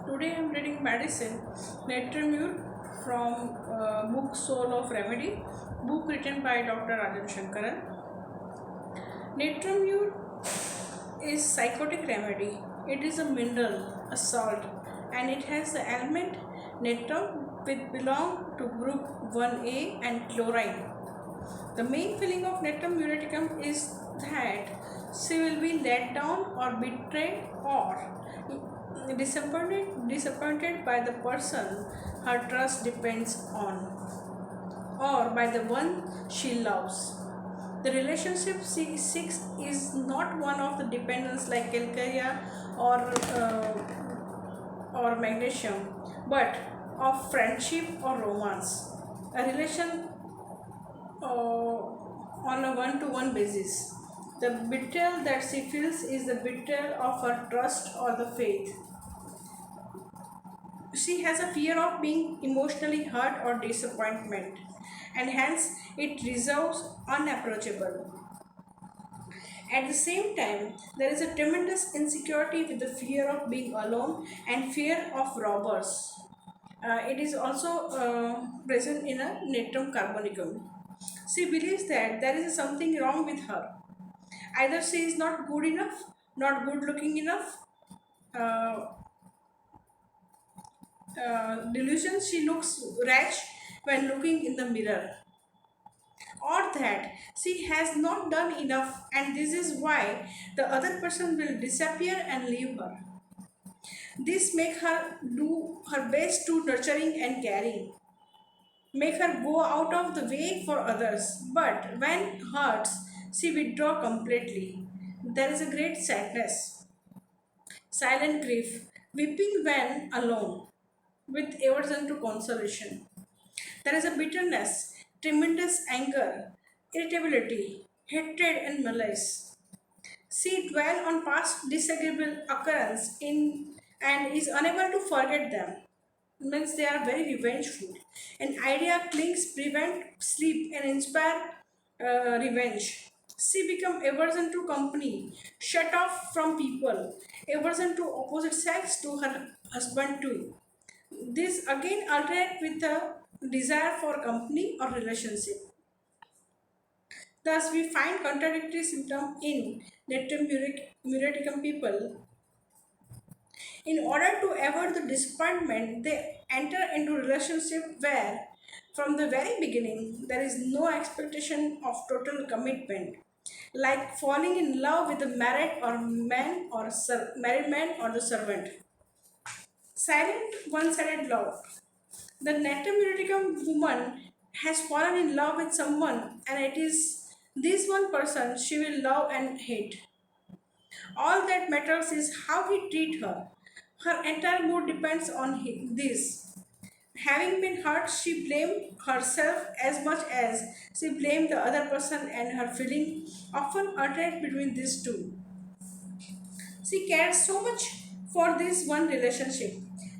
Today I am reading Medicine, Natrum from book Soul of Remedy, book written by Dr.Rajan Sankaran. Natrum is psychotic remedy. It is a mineral, a salt, and it has the element natrum which belong to group 1A and chlorine. The main feeling of Natrum muraticum is that she will be let down or betrayed or disappointed by the person her trust depends on or by the one she loves. The relationship she seeks is not one of the dependence like calcarea or magnesium, but of friendship or romance. A relation on a one-to-one basis. The betrayal that she feels is the betrayal of her trust or the faith. She has a fear of being emotionally hurt or disappointment, and hence it reserves unapproachable. At the same time, there is a tremendous insecurity with the fear of being alone and fear of robbers. It is also present in a Natrum carbonicum. She believes that there is something wrong with her. Either she is not good enough, not good looking enough, uh, delusion she looks rash when looking in the mirror, or that she has not done enough and this is why the other person will disappear and leave her. This make her do her best to nurturing and caring, make her go out of the way for others, but when hurts, she withdraw completely. There is a great sadness, silent grief, weeping when alone, with aversion to consolation. There is a bitterness, tremendous anger, irritability, hatred, and malice. She dwells on past disagreeable occurrence in and is unable to forget them. Means they are very revengeful. An idea clings, prevent sleep, and inspire revenge. She become aversion to company, shut off from people, aversion to opposite sex to her husband too. This again alternate with the desire for company or relationship. Thus, we find contradictory symptoms in muraticum people. In order to avoid the disappointment, they enter into relationship where, from the very beginning, there is no expectation of total commitment, like falling in love with a married man or the servant. Silent, one-sided love. The Natrum woman has fallen in love with someone, and it is this one person she will love and hate. All that matters is how he treats her. Her entire mood depends on this. Having been hurt, she blamed herself as much as she blamed the other person, and her feeling often alternate between these two. She cares so much for this one relationship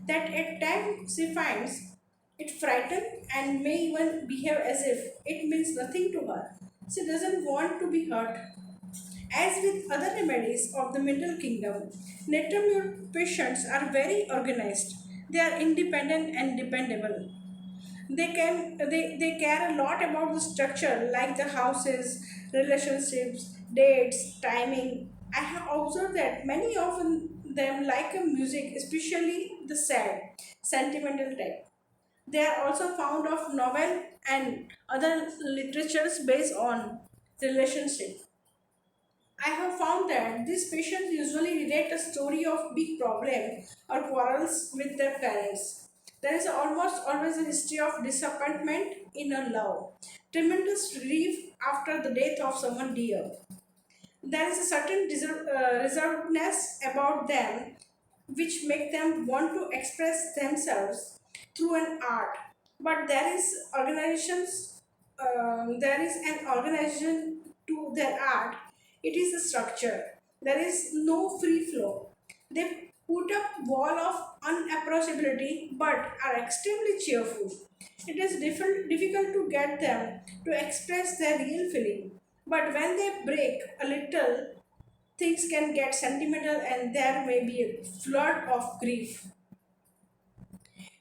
that at times she finds it frightened and may even behave as if it means nothing to her. She doesn't want to be hurt. As with other remedies of the mental kingdom, Natrum patients are very organized. They are independent and dependable. They care a lot about the structure like the houses, relationships, dates, timing. I have observed that many of them like a music, especially the sad, sentimental type. They are also found of novel and other literatures based on relationship. I have found that these patients usually relate a story of big problem or quarrels with their parents. There is almost always a history of disappointment in a love, tremendous grief after the death of someone dear. There is a certain reservedness about them which make them want to express themselves through an art. But there is an organization to their art. It is a structure. There is no free flow. They put up wall of unapproachability but are extremely cheerful. It is difficult to get them to express their real feeling. But when they break a little, things can get sentimental and there may be a flood of grief.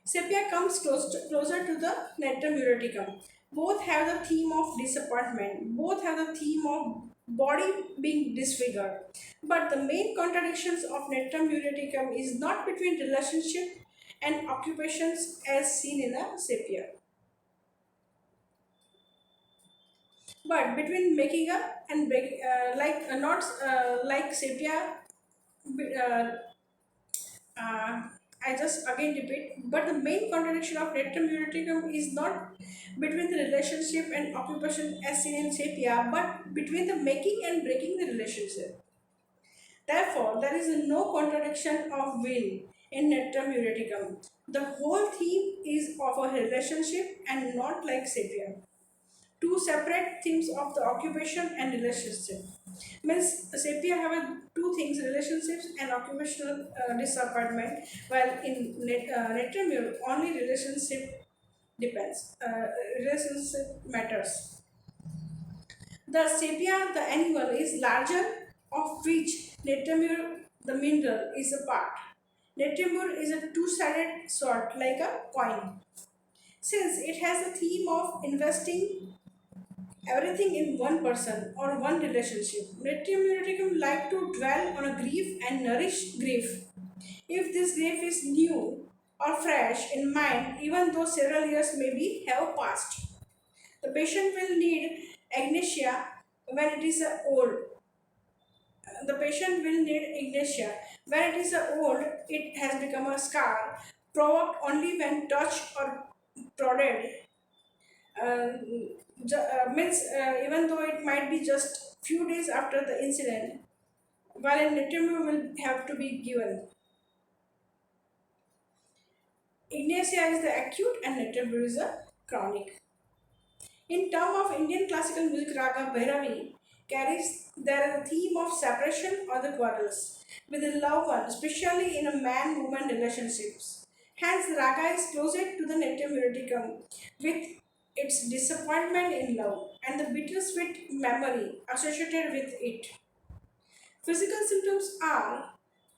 Sepia comes closer to the Natrum muraticum. Both have the theme of disappointment. Both have the theme of body being disfigured. But the main contradictions of Natrum muraticum is not between relationship and occupations as seen in a sepia, but between making up and like not like sepia. Uh, uh, I just again repeat, but the main contradiction of Natrum muraticum is not between the relationship and occupation as seen in sepia, but between the making and breaking the relationship. Therefore, there is no contradiction of will in Natrum muraticum. The whole theme is of a relationship and not like sepia. Two separate themes of the occupation and relationship. Means sepia have two things, relationships and occupational disappointment, while in Natrum only relationship depends. Relationship matters. The sepia, the animal, is larger, of which Natrum the mineral is a part. Natrum is a two-sided sword like a coin. Since it has a theme of investing everything in one person or one relationship. Natrum like to dwell on a grief and nourish grief. If this grief is new or fresh in mind, even though several years maybe have passed, the patient will need agnesia when it is old. The patient will need agnesia when it is old. It has become a scar, provoked only when touched or prodded. uh, Means even though it might be just few days after the incident, while an interview will have to be given. Ignacia is the acute and interview is a chronic. In term of Indian classical music, raga Bhairavi carries there a theme of separation or the quarrels with the loved one, especially in a man-woman relationships. Hence, the raga is closer to the Native Muriticum with its disappointment in love and the bittersweet memory associated with it. Physical symptoms are,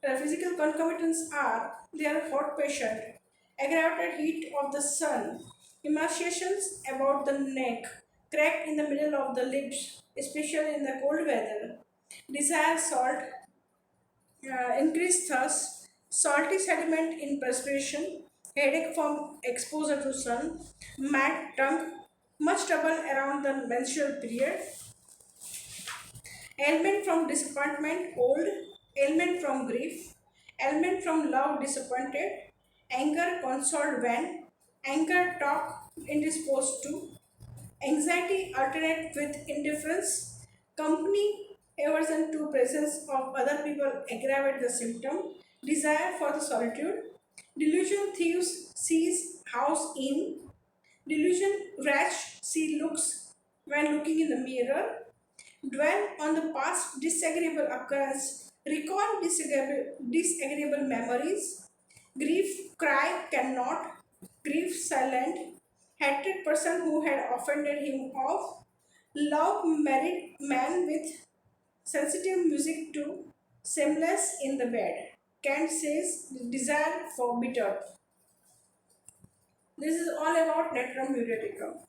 physical concomitants are, they are hot patient, aggravated heat of the sun, emaciations about the neck, crack in the middle of the lips, especially in the cold weather, desire salt, increased thirst, salty sediment in perspiration, headache from exposure to sun, mad tongue, much trouble around the menstrual period, ailment from disappointment, old, ailment from grief, ailment from love disappointed, anger consoled when, anger talk indisposed to, anxiety alternate with indifference, company aversion to presence of other people aggravate the symptom, desire for the solitude, delusion thieves sees house in, delusion rash see looks when looking in the mirror, dwell on the past disagreeable occurrence, recall disagreeable memories, grief cry cannot, grief silent, hatred person who had offended him off, love married man with sensitive music to seamless in the bed. Kant says desire for bitter. This is all about Natrum muraticum.